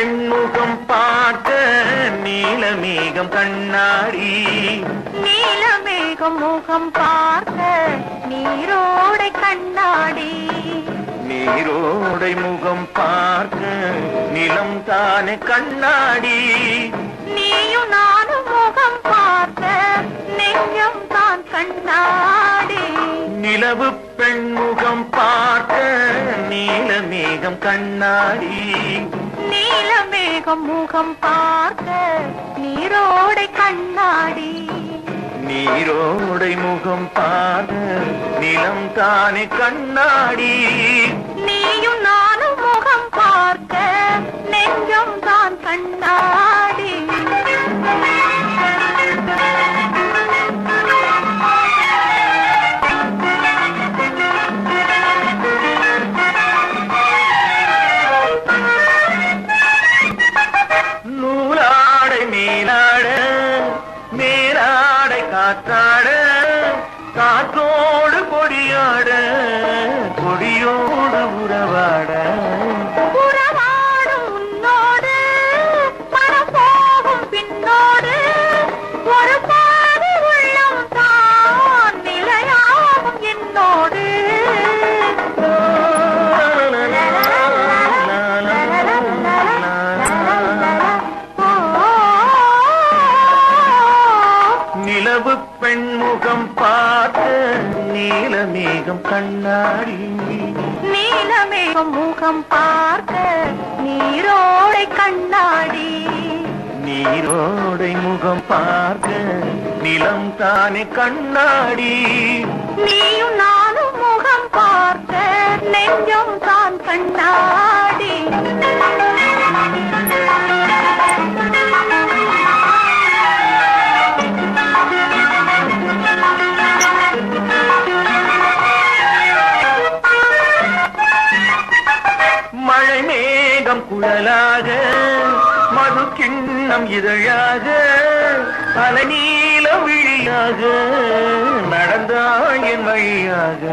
பெண்முகம் பார்க்க நீலமேகம் கண்ணாடி நீலமேகம் முகம் பார்க்க நீரோடை கண்ணாடி நீரோடை முகம் பார்க்க நிலம் தானே கண்ணாடி நீயும் நானும் முகம் பார்க்க நெஞ்சம் தான் கண்ணாடி நிலவு பெண்முகம் பார்க்க நீலமேகம் கண்ணாடி நீலமேகம் முகம் பார்க்க நீரோடை கண்ணாடி நீரோடை முகம் பார்க்க நிலம் தானே கண்ணாடி நீயும் நானும் முகம் பார்க்க நெஞ்சம் தான் கண்ணாடி நூலாடை மேலாட மேலாடை காத்தாட காற்றோடு கொடியாட கொடியோடு உறவாட உறவாடும் உன்னோடு மனப்போகும் பின்னோடு ஒரு பாதி உள்ளம் தான் நிலையாகும் என்னோடு நிலவு பெண்முகம் பார்க்க நீலமேகம் கண்ணாடி நீலமேகம் முகம் பார்க்க நீரோடை கண்ணாடி நீரோடை முகம் பார்க்க நிலம் தானே கண்ணாடி நீயும் நானும் முகம் பார்க்க நெஞ்சம் தான் கண்ணாடி மழை மேகம் குழலாக மது கிண்ணம் இதழாக அலநீல விழியாக நடந்தாள் என் வழியாக